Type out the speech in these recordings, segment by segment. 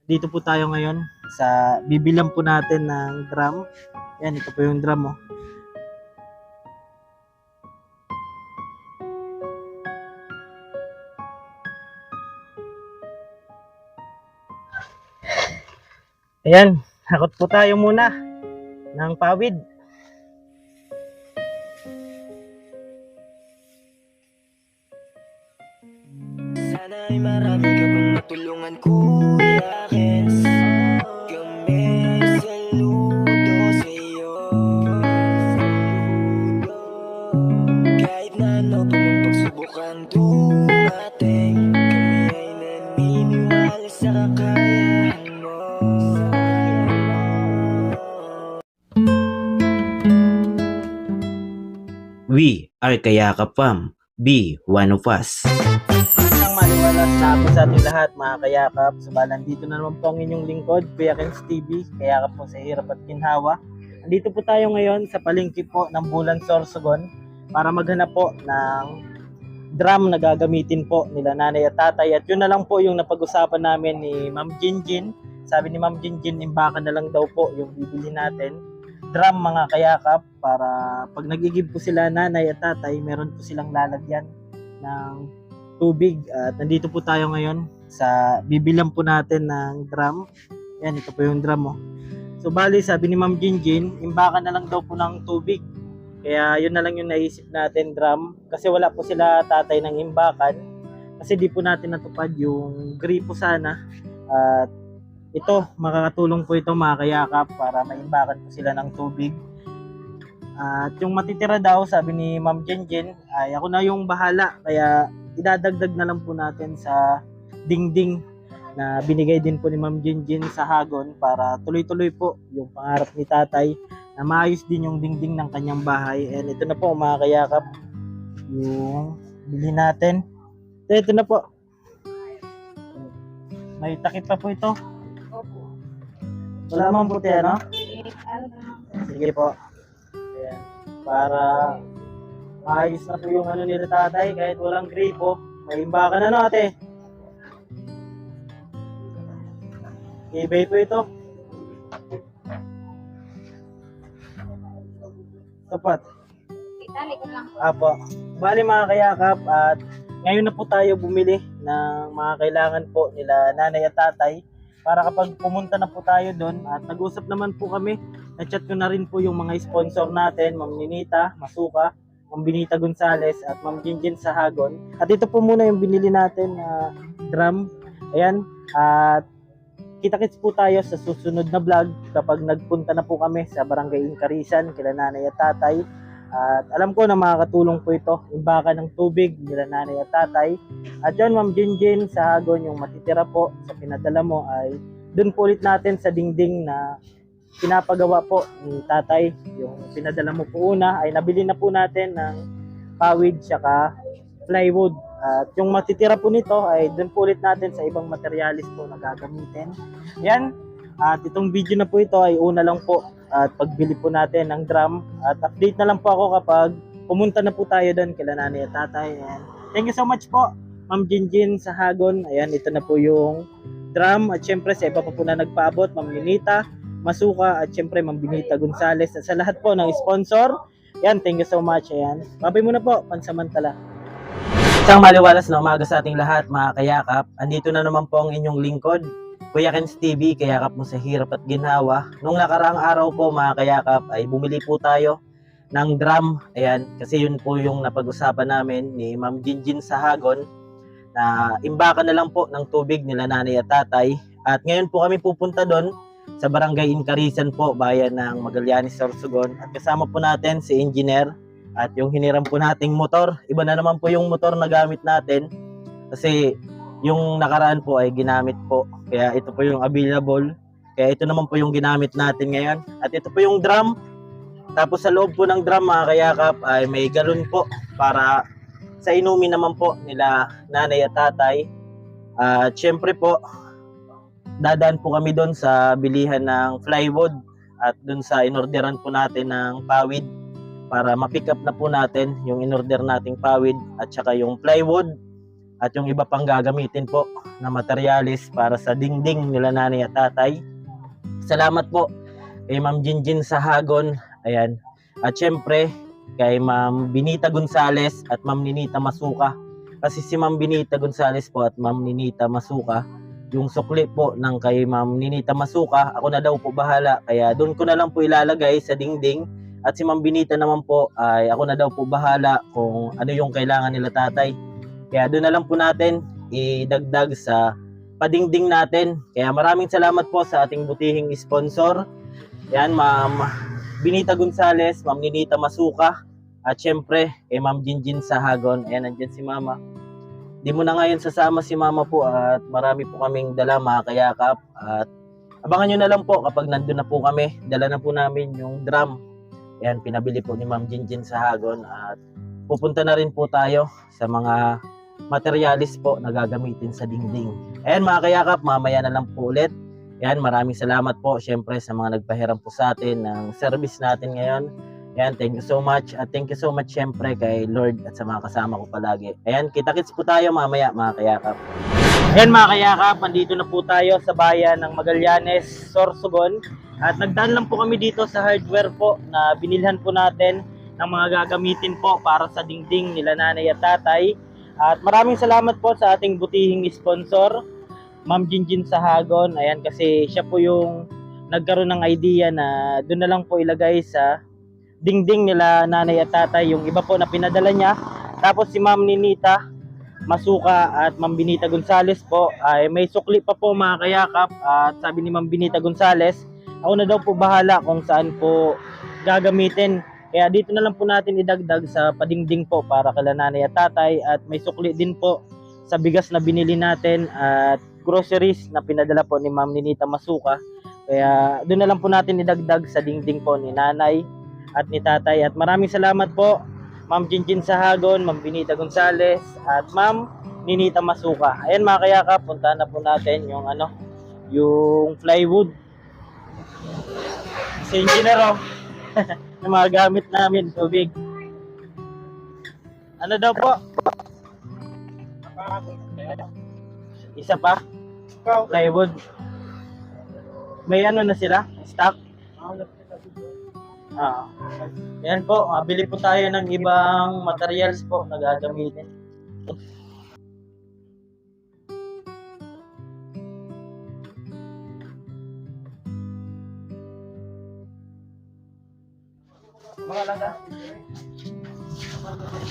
Dito po tayo ngayon sa bibilang po natin ng drum. Yan, ito po yung drum oh. Ayan, hakot po tayo muna ng pawid. Sana ay marami ka pang matulungan, Kuya Kens. Kami saludo sa'yo. Kahit na ano pa mang pagsubukang dumating, kami ay naniniwala sa kakayahan mo. We are Kayakap Fam. Be one of us. Isang maliwalas na po sa ating lahat mga kayakap. Subalan dito na naman po ang inyong lingkod, Kuya Kens TV, kayakap po sa hirap at ginhawa. Andito po tayo ngayon sa palengke po ng Bulan Sorsogon para maghanap po ng drum na gagamitin po nila nanay at tatay. At yun na lang po yung napag-usapan namin ni Ma'am Jinjin. Sabi ni Ma'am Jinjin, imbakan na lang daw po yung bibili natin. Drum mga kayakap para pag nagigib po sila nanay at tatay, meron po silang lalagyan ng tubig. At nandito po tayo ngayon sa bibilang po natin ng drum. Yan, ito po yung drum oh. So bali sabi ni Ma'am Jinjin, imbakan na lang daw po ng tubig. Kaya yun na lang yung naisip natin, drum. Kasi wala po sila tatay ng imbakan. Kasi di po natin natupad yung gripo sana. At ito, makakatulong po ito mga kayakap para maimbakan po sila ng tubig. At yung matitira daw, sabi ni Ma'am Jinjin, ay ako na yung bahala. Kaya idadagdag na lang po natin sa dingding na binigay din po ni Ma'am Jinjin sa Hagon para tuloy-tuloy po yung pangarap ni tatay na maayos din yung dingding ng kanyang bahay. And ito na po mga kayakap, yung bili natin. Ito na po. May takip pa po ito. Wala mang puti, ano? Sige po. Ayan. Para maayos na po yung ano nila tatay kahit walang gripo. May imbakan na, no, ate? eBay po ito. Sapat. Apo. Bali mga kayakap, at ngayon na po tayo bumili ng mga kailangan po nila nanay at tatay para kapag pumunta na po tayo doon at nag-usap naman po kami, na-chat ko na rin po yung mga sponsor natin, Ma'am Ninita Masuka, Ma'am Binita Gonzales at Ma'am Jinjin sa Hagon. At ito po muna yung binili natin na drum. Ayan. At kita-kits po tayo sa susunod na vlog kapag nagpunta na po kami sa Barangay Incarisan kila nanay at tatay. At alam ko na makakatulong po ito, imbakan ng tubig nila nanay at tatay. At yun, Ma'am Jinjin, sa Hagon, yung matitira po sa pinadala mo ay dun po ulit natin sa dingding na pinapagawa po ni tatay. Yung pinadala mo po una ay nabili na po natin ng pawid tsaka plywood. At yung matitira po nito ay dun po ulit natin sa ibang materialis po na gagamitin. Yan. At itong video na po ito ay una lang po at pagbili po natin ng drum. At update na lang po ako kapag pumunta na po tayo doon kila nanay at tatay. And thank you so much po, Ma'am Jinjin sa Hagon. Ayan, ito na po yung drum. At syempre sa iba pa po na nagpaabot, Ma'am Ninita Masuka at syempre Ma'am Binita Gonzales. At sa lahat po ng sponsor, yan, thank you so much. Ayan, babay muna po, pansamantala. Isang maliwalas na umaga sa ating lahat mga kayakap. Andito na naman po ang inyong lingkod, Kuya Kens TV, kayakap mo sa hirap at ginhawa. Nung nakaraang araw po mga kayakap ay bumili po tayo ng drum. Ayan, kasi yun po yung napag-usapan namin ni Ma'am Jinjin sa Hagon na imbakan na lang po ng tubig nila nanay at tatay. At ngayon po kami pupunta doon sa Barangay Incarisan po, bayan ng Magallanes, Sorsogon. At kasama po natin si Engineer at yung hiniram po nating motor. Iba na naman po yung motor na gamit natin kasi yung nakaraan po ay ginamit po. Kaya ito po yung available. Kaya ito naman po yung ginamit natin ngayon. At ito po yung drum. Tapos sa loob po ng drum mga kayakap ay may galon po para sa inumin naman po nila nanay at tatay. At syempre po, dadaan po kami doon sa bilihan ng plywood at doon sa inorderan po natin ng pawid para ma-pick up na po natin yung inorder nating pawid at saka yung plywood. at yung iba pang gagamitin po na materyales para sa dingding nila nanay at tatay. Salamat po kay Ma'am Jinjin Sahagon, ayan. At syempre kay Ma'am Binita Gonzales at Ma'am Ninita Masuka. Kasi si Ma'am Binita Gonzales po at Ma'am Ninita Masuka, yung sukli po ng kay Ma'am Ninita Masuka, ako na daw po bahala. Kaya doon ko na lang po ilalagay sa dingding. At si Ma'am Binita naman po ay ako na daw po bahala kung ano yung kailangan nila tatay. Kaya doon na lang po natin idagdag sa padingding natin. Kaya maraming salamat po sa ating butihing sponsor. Yan, Ma'am Binita Gonzales, Ma'am Ninita Masuka, at syempre kay Ma'am Jinjin Sahagon. Ayan, nandiyan si Mama. Di mo na ngayon sasama si Mama po at marami po kaming dala mga kayakap. At abangan nyo na lang po kapag nandun na po kami. Dala na po namin yung drum. Ayan, pinabili po ni Ma'am Jinjin Sahagon. At pupunta na rin po tayo sa mga materialis po na gagamitin sa dingding. Ayan mga kayakap, mamaya na lang po ulit. Ayan, maraming salamat po syempre sa mga nagpahiram po sa atin ng service natin ngayon. Ayan, thank you so much. At thank you so much syempre kay Lord at sa mga kasama ko palagi. Ayan, kita-kits po tayo mamaya mga kayakap. Ayan mga kayakap, andito na po tayo sa bayan ng Magallanes, Sorsogon. At nagdaan lang po kami dito sa hardware po na binilhan po natin ng mga gagamitin po para sa dingding nila nanay at tatay. At maraming salamat po sa ating butihing sponsor, Ma'am Jinjin Sahagon. Ayan, kasi siya po yung nagkaroon ng idea na doon na lang po ilagay sa dingding nila nanay at tatay yung iba po na pinadala niya. Tapos si Ma'am Ninita Masuka at Ma'am Binita Gonzales po ay may sukli pa po mga kayakap. At sabi ni Ma'am Binita Gonzales, ako na daw po bahala kung saan po gagamitin. Kaya dito na lang po natin idagdag sa padingding po para kala nanay at tatay. At may sukli din po sa bigas na binili natin at groceries na pinadala po ni Ma'am Ninita Masuka. Kaya doon na lang po natin idagdag sa dingding po ni nanay at ni tatay. At maraming salamat po Ma'am Jinjin Sahagon, Ma'am Binita Gonzales at Ma'am Ninita Masuka. Ayan mga kayakap, puntahan na po natin yung yung plywood. Si engineer yung mga gamit namin, tubig. Ano daw po? Isa pa? Plywood. May ano na sila? Stock? Yan po, bili po tayo ng ibang materials po na gagamitin.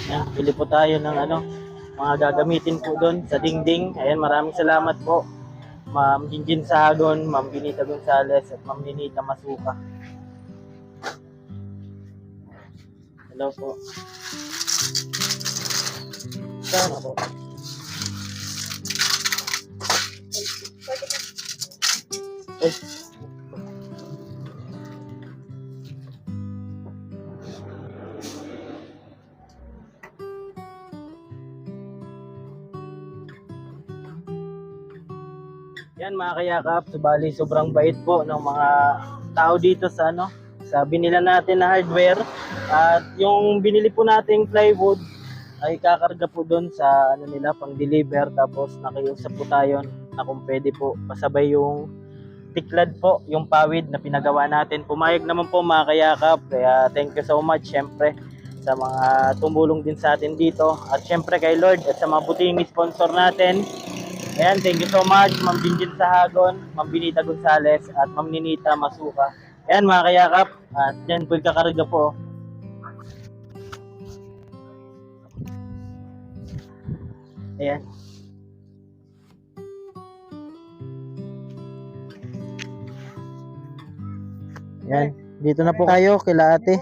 Yan, bili po tayo ng mga gagamitin po doon sa dingding. Ayan, maraming salamat po Ma'am Jinjin Sahagon, Ma'am Binita Gonzales at Ma'am Ninita Masuka. Hello po. Sana po. Yan mga kayakap, subali sobrang bait po ng mga tao dito sa sa binila natin na hardware. At yung binili po nating plywood ay kakarga po doon sa nila pang deliver. Tapos nakiusap po tayo na kung pwede po pasabay yung tiklad po, yung pawid na pinagawa natin. Pumayag naman po mga kayakap. Kaya thank you so much syempre sa mga tumulong din sa atin dito. At syempre kay Lord at sa mga butihing sponsor natin. Ayan, thank you so much Ma'am Jinjin Sahagon, Ma'am Binita Gonzales at Ma'am Ninita Masuka. Ayan mga kayakap, at dyan po yung kakarga po. Ayan. Ayan, dito na po tayo kila ate.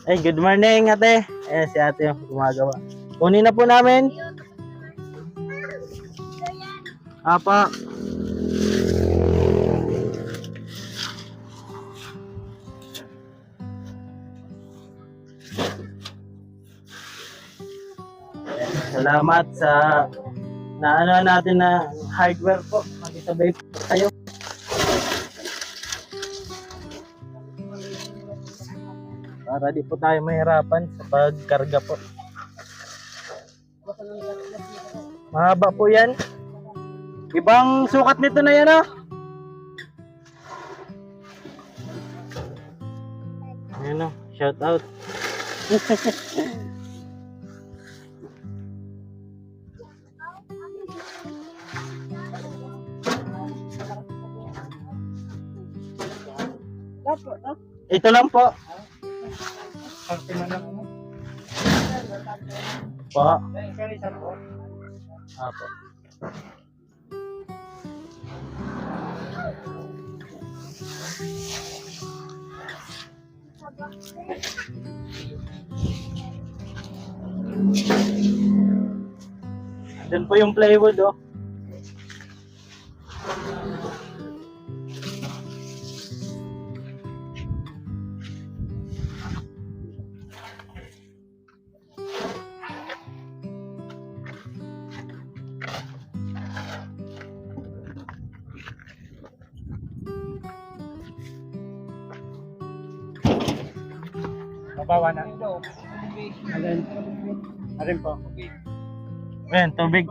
Ay, good morning ate. Ayan si ate yung gumagawa. Kunin na po namin. Apa. Salamat sa natin na hardware po. Mag-isabay po tayo. para di po tayo mahirapan sa pagkarga po. Mahaba po yan. Ibang sukat nito na yan, ah. Ayan, oh, shout out. Ito lang po. Po. Apo. Doon po yung plywood, oh. Mabawa na. Alin po? Ayan, tubig.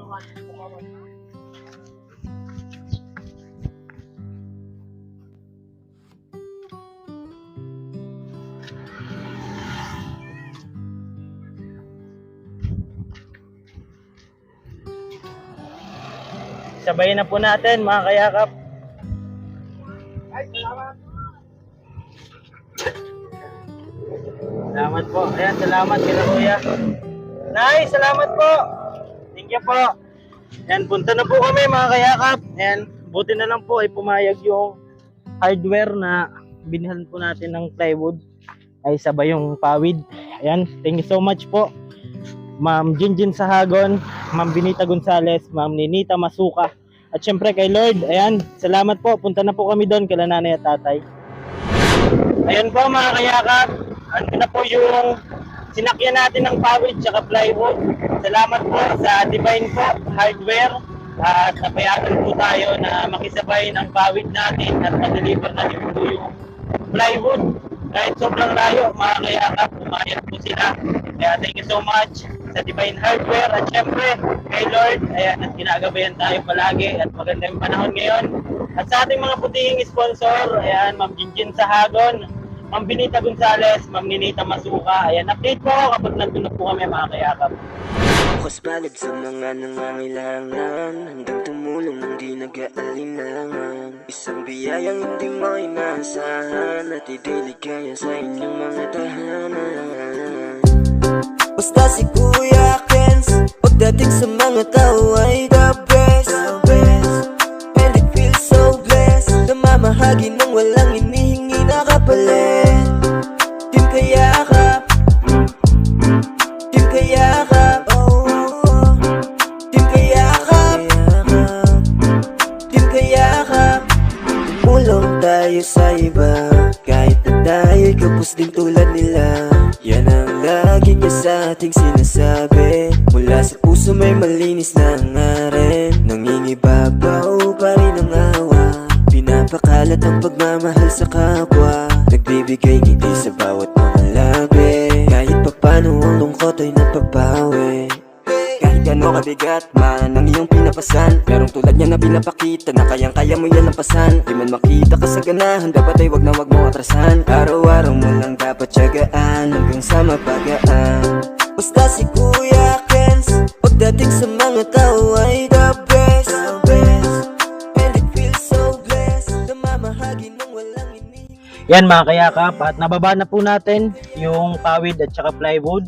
Sabayin na po natin mga kayakap. Salamat po. Ayan, salamat kila kuya. Nay, salamat po. Thank you po. Ayan, punta na po kami mga kayakap. Ayan, buti na lang po ay pumayag yung hardware na binilhan po natin ng plywood ay sabay yung pawid. Ayan, thank you so much po. Ma'am Jinjin Sahagon, Ma'am Benita Gonzales, Ma'am Ninita Masuka, at syempre kay Lord. Ayan, salamat po. Punta na po kami doon kila nanay at tatay. Ayan po mga kayakap. Ano na po yung sinakyan natin ng pawid tsaka plywood. Salamat po sa Divine po Hardware at napayagan po tayo na makisabay ng pawid natin at ma-deliver natin po yung plywood. Kahit sobrang layo mga kayakap, pumayag po sila. Kaya thank you so much sa Divine Hardware at syempre kay Lord. Ayan, at ginagabayan tayo palagi at maganda yung panahon ngayon. At sa ating mga putihing sponsor, ayan, Ma'am Jinjin Sahagon, Ma'am Benita Gonzales, Ma'am Ninita Masuka. Ayan, update po kapag nandun na po kami mga kayakap. Bukas palad sa mga nangangailangan, handang tumulong ng di nag-aalinlangan. Isang biyayang hindi mo inaasahan at idiligaya sa inyong mga tahanan. Basta si Kuya Kens, pagdating sa mga tao ay the best, and it feels so blessed. Namamahagi ng walang inihingi na kapalit. Team Kayakap, Team Kayakap, oh, Team Kayakap, Team Kayakap. Tumulong tayo sa iba, kahit na tayo'y kapos din tulad nila. Yan ang lagi niya sa ating sinasabi, mula sa puso may malinis na ngarin. Nangingibabaw pa rin ang awa, pinapakalat ang pagmamahal sa kapwa. Nagbibigay ngiti sa bawat mga labi, kahit papano ang lungkot ay napapawi. Kahit gano'n kabigat man ang iyong pinapasan, merong tulad niya na pinapakita na kayang-kaya mo yan lampasan. Di man makita ka sa ganahan, dapat ay wag na wag mo atrasan. Araw-araw mo lang dapat tiyagaan hanggang sa mapagaan. Basta si Kuya Kens, pagdating sa mga tao ay the best, and it feels so blessed. Namamahagi ng walang ini. Yan mga kayakap, at nababa na po natin yung pawid at saka plywood.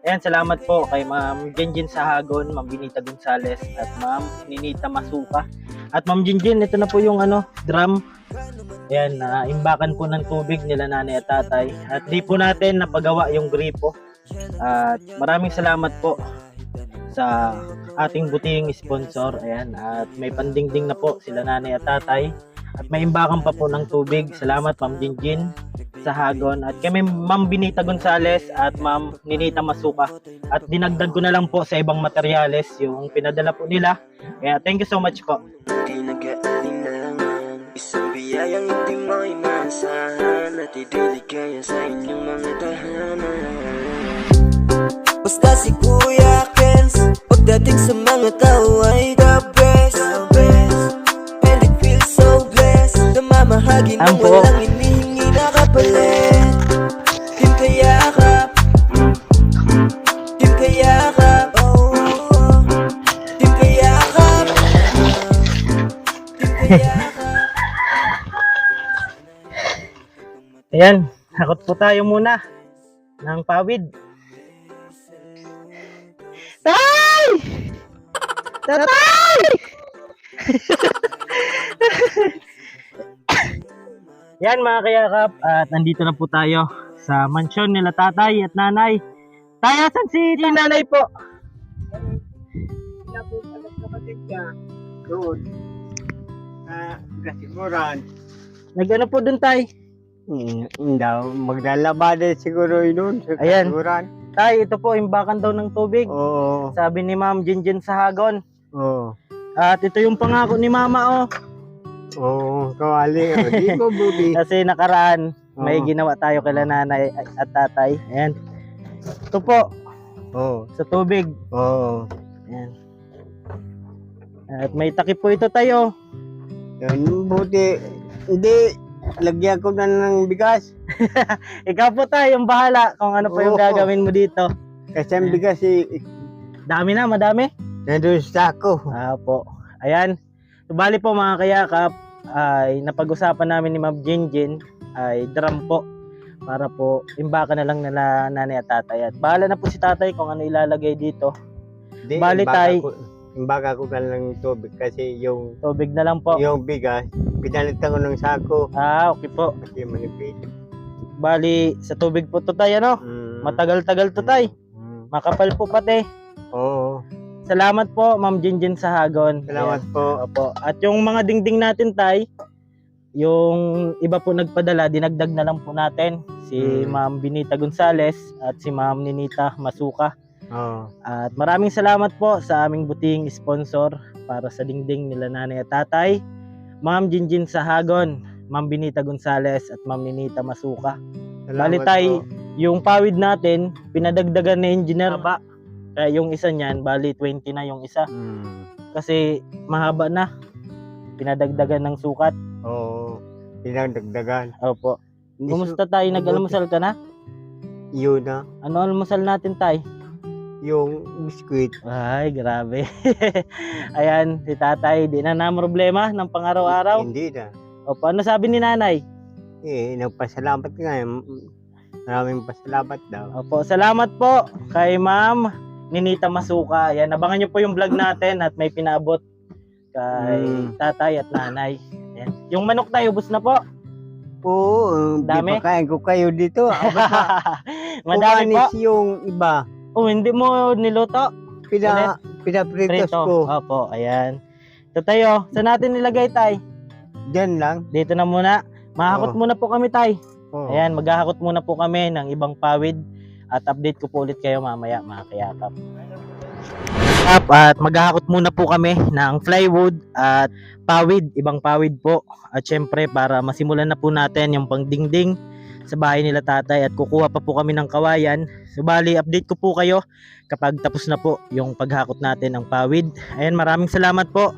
Ayan, salamat po kay Ma'am Jinjin Sahagon, Ma'am Benita Gonzales at Ma'am Ninita Masuka. At Ma'am Jinjin, ito na po yung drum. Ayan, imbakan po ng tubig nila nanay at tatay. At di po natin napagawa yung gripo. At maraming salamat po sa ating butihing sponsor. Ayan, at may pandingding na po sila nanay at tatay. At may imbakan pa po ng tubig. Salamat Ma'am Jinjin Sahagon. At kami Ma'am Benita Gonzales at Ma'am Ninita Masuka. At dinagdag ko na lang po sa ibang materyales yung pinadala po nila. Kaya thank you so much po. Di nag-aalinlangan, isang biyayang hindi mo inaasahan at idiligaya sa inyong mga tahanan. Basta si Kuya Kens, pagdating sa mga tao ay the best. And it feels so blessed, namamahagi ng Ampo. walang hinihingi na kapalit. Team Kayakap, Team Kayakap, oh, Team Kayakap, Team Kayakap. Ayan, hakot po tayo muna ng pawid. Tay! Tatay! Yan mga kayakap, at nandito na po tayo sa mansyon nila tatay at nanay. Tay, asan si nanay po? Doon. Kasiguran. Nag-ano po dun tay? Daw, maglalabada siguro yun sa Ayan. kasiguran. Tay, ito po, imbakan daw ng tubig. Oo. Sabi ni Ma'am Jinjin sa Hagon. Oo. At ito yung pangako ni Mama, oh. Oo. Kawali. O, di mo bubi. Kasi nakaraan, may Oo. ginawa tayo kila nanay at tatay. Ayan. Ito po, Oo. sa tubig. Oo. Ayan. At may takip po ito tayo. Yan, buti. Hindi. Lagyan ko na ng bigas. Ikaw po tayo yung bahala kung ano po yung Oo. gagawin mo dito. Kasi ang bigas Dami na, madami. nandun sa ako. Po. Ayan. Subali po mga kayakap, ay napag-usapan namin ni Ma'am Jinjin ay drum po. Para po, imbaka na lang nila nanay at tatay. At bahala na po si tatay kung ano ilalagay dito. Di, Bali, tay. Imbaga ko na lang ng tubig kasi yung Tubig na lang po. bigas, pinalitan ko ng sako. Okay po. Kasi manipis. Bali, sa tubig po to tay, ano? Matagal-tagal to tay. Makapal po pati. Oo. Salamat po, Ma'am Jinjin sa Hagon. Salamat Ayan. po. Opo. At yung mga dingding natin tay, yung iba po nagpadala, dinagdag na lang po natin. Si Ma'am Binita Gonzales at si Ma'am Ninita Masuka. Oo. At maraming salamat po sa aming buting sponsor para sa dingding nila nanay at tatay. Ma'am Jinjin sa Hagon, Ma'am Binita Gonzales at Ma'am Ninita Masuka. Bali Salamat tay, po. yung pawid natin, pinadagdagan na engineer ba? Kaya yung isa niyan, bali 20 na yung isa. Kasi mahaba na. Pinadagdagan ng sukat. Oo. Pinagdagdagan. Opo. Kumusta tayo? Nag-almusal ka na? Yun na. Ano almusal natin tay? Yung biskuit. Ay, grabe. Ayan, si tatay, di na problema ng pang-araw-araw. Hindi na. Opo, ano sabi ni nanay? Nagpasalamat nga. Maraming pasalamat daw. Opo, salamat po kay Ma'am Ninita Masuka. Ayan, abangan nyo po yung vlog natin at may pinaabot kay tatay at nanay. Ayan. Yung manok tayo, ubos na po. Oo. Dami? Di pa kain ko kayo dito. Madami po. Kumanis yung iba. Oh, hindi mo niluto? Pinapritos Prito. ko. Opo, ayan. Ito tayo, saan natin nilagay tay? Diyan lang. Dito na muna. Mahakot muna po kami tay. Oo. Ayan, maghahakot muna po kami ng ibang pawid at update ko po ulit kayo mamaya mga kayakap. At maghahakot muna po kami ng plywood at pawid, ibang pawid po. At syempre para masimulan na po natin yung pangdingding sa bahay nila tatay at kukuha pa po kami ng kawayan. Subali, update ko po kayo kapag tapos na po yung paghakot natin ng pawid. Ayan, maraming salamat po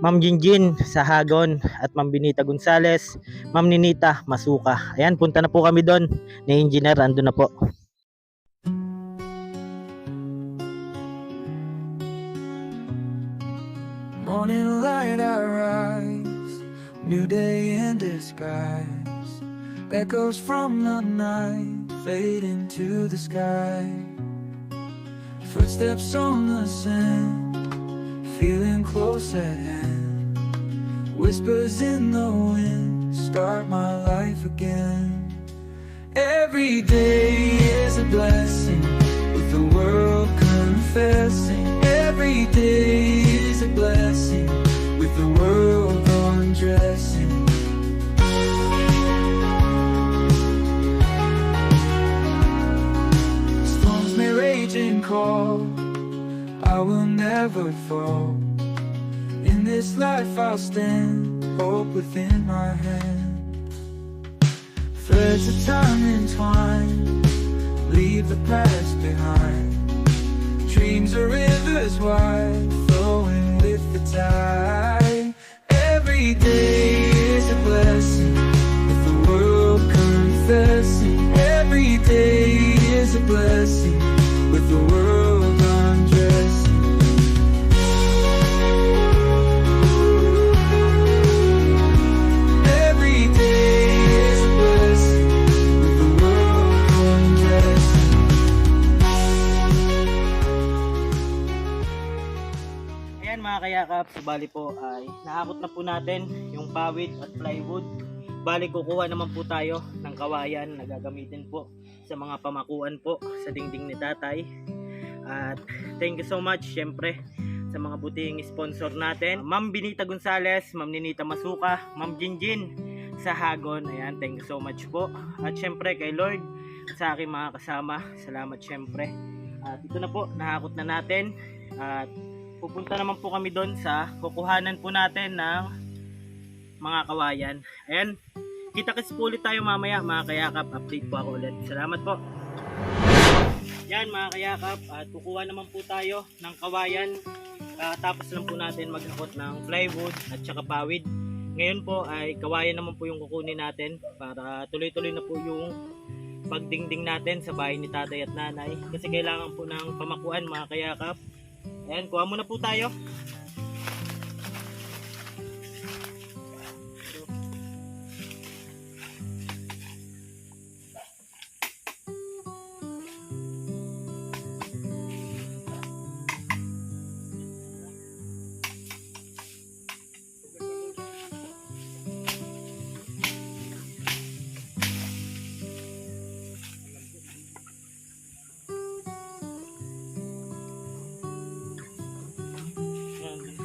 Ma'am Jinjin sa Hagon at Ma'am Binita Gonzales, Ma'am Ninita Masuka. Ayan, punta na po kami doon ni engineer, andun na po. Morning light I rise, new day in disguise. Echoes from the night fade into the sky. Footsteps on the sand, feeling close at hand. Whispers in the wind, start my life again. Every day is a blessing, with the world confessing. Every day is a blessing, with the world undressing. Storms may rage and call, I will never fall. In this life I'll stand, hope within my hand. Threads of time entwined, leave the past behind. Dreams are rivers wide, flowing with the tide. Every day is a blessing, with the world confessing. Every day is a blessing, with the world undressing. Every day is a blessing, with the world undressing. Ayan mga kayakap, bali po ay nahakot na po natin yung pawid at plywood. Bali kukuha naman po tayo ng kawayan na gagamitin po sa mga pamakuan po sa dingding ni tatay. At thank you so much syempre sa mga butihing sponsor natin, Ma'am Benita Gonzales, Ma'am Ninita Masuka, Ma'am Jinjin sa Hagon. Ayan, thank you so much po. At syempre kay Lord sa aking mga kasama, salamat syempre. At ito na po, nahakot na natin at pupunta naman po kami doon sa kukuhanan po natin ng mga kawayan. Ayan, kita-kits po ulit tayo mamaya mga kayakap. Update po ako ulit. Salamat po. Yan mga kayakap, at kukuha naman po tayo ng kawayan. Tapos lang po natin maghakot ng plywood at saka pawid. Ngayon po ay kawayan naman po yung kukunin natin para tuloy-tuloy na po yung pagdingding natin sa bahay ni tatay at nanay. Kasi kailangan po ng pamakuan mga kayakap. Ayan, kuha muna po tayo.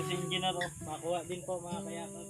Engineer, makuha din po mga kayakap.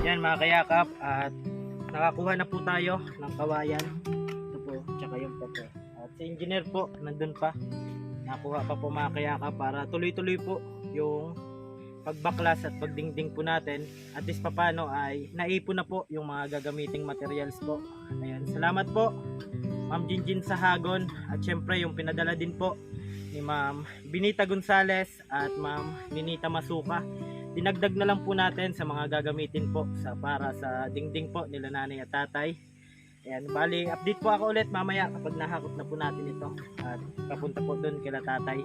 Yan mga kayakap, at nakakuha na po tayo ng kawayan. Ito po, tsaka yung pa po. At si engineer po, nandun pa. Nakuha pa po mga kayakap para tuloy-tuloy po yung pagbaklas at pagdingding po natin. At least papano ay naipon na po yung mga gagamiting materials po. Ayan, salamat po Ma'am Jinjin sa Hagon, at syempre yung pinadala din po ni Ma'am Benita Gonzales at Ma'am Ninita Masuka. Dinagdag na lang po natin sa mga gagamitin po para sa dingding po nila nanay at tatay. Ayan, bali update po ako ulit mamaya kapag nahakot na po natin ito at papunta po doon kila tatay.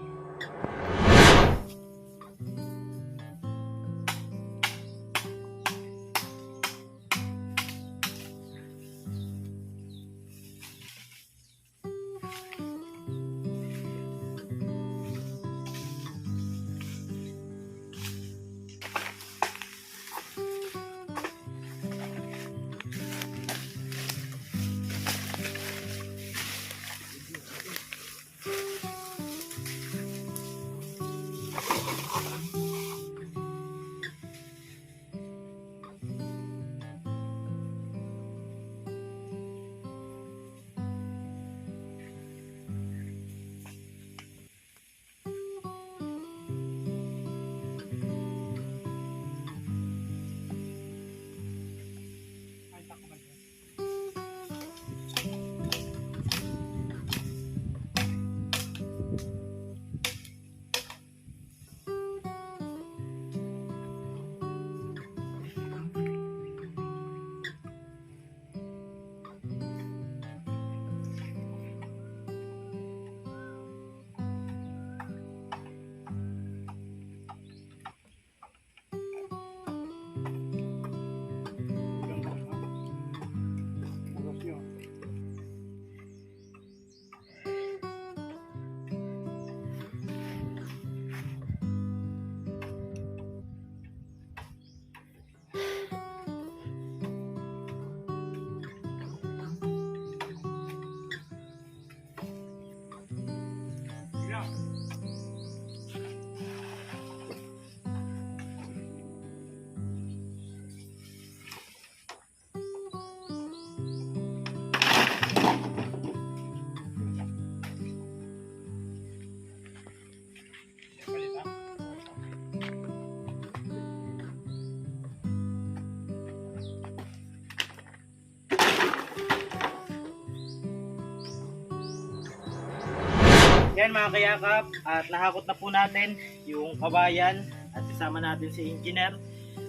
Yan mga kayakap, at nahakot na po natin yung kawayan at isama natin si Engineer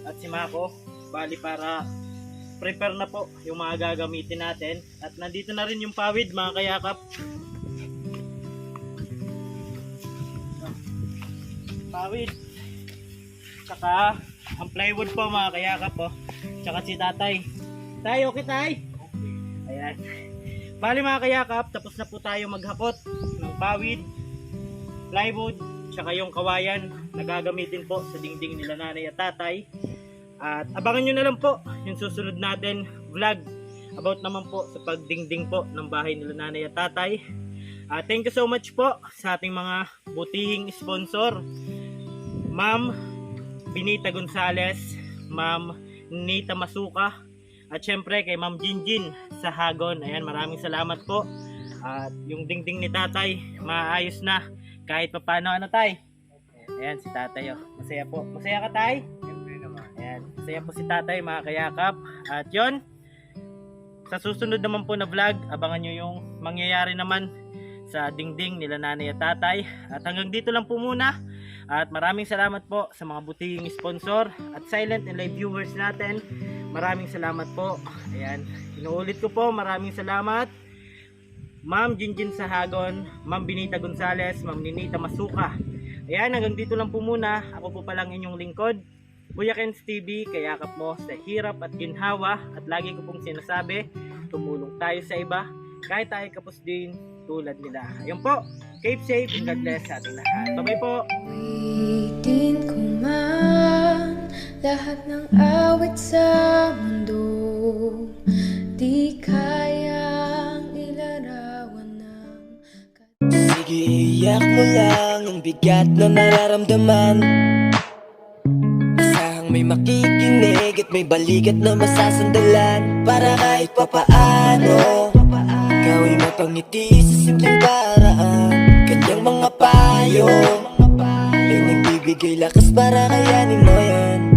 at si Mako. Bali para prepare na po yung mga gagamitin natin. At nandito na rin yung pawid mga kayakap. Pawid. Tsaka ang plywood po mga kayakap po. Tsaka si tatay. Tay, okay tay? Ayan. Bali mga kayakap, tapos na po tayo maghapot ng pawid, plywood, tsaka yung kawayan na gagamitin po sa dingding nila nanay at tatay. At abangan nyo na lang po yung susunod natin vlog about naman po sa pagdingding po ng bahay nila nanay at tatay. Thank you so much po sa ating mga butihing sponsor, Ma'am Binita Gonzales, Ma'am Nita Masuka, at syempre kay Ma'am Jinjin sa Hagon. Ayan, maraming salamat po. At yung dingding ni tatay, maayos na. Kahit pa paano, ano tay? Ayan, si tatay oh. Masaya po. Masaya ka tay? Ayan, masaya po si tatay mga kayakap. At yon, sa susunod naman po na vlog, abangan nyo yung mangyayari naman sa dingding nila nanay at tatay. At hanggang dito lang po muna. At maraming salamat po sa mga butihing sponsor at silent and live viewers natin. Maraming salamat po. Ayan, inuulit ko po, maraming salamat. Ma'am Jinjin Sahagon, Ma'am Binita Gonzales, Ma'am Ninita Masuka. Ayan, hanggang dito lang po muna. Ako po palang inyong lingkod, Kuya Ken's TV. Kayakap mo sa hirap at ginhawa. At lagi ko pong sinasabi, tumulong tayo sa iba kahit tayo kapos din tulad nila. Ayun po, keep safe and God bless sa ating lahat. Bye-bye po. Awitin ko man lahat ng awit sa mundo, di kayang ilarawan ng Sige, iyak mo lang ang bigat na nararamdaman. Asahang may makikinig at may balikat na masasandalan. Para kahit papaano ikaw ay mapangiti sa simpleng paraan. Kanyang mga payo ay nagbibigay lakas para kayanin mo yan.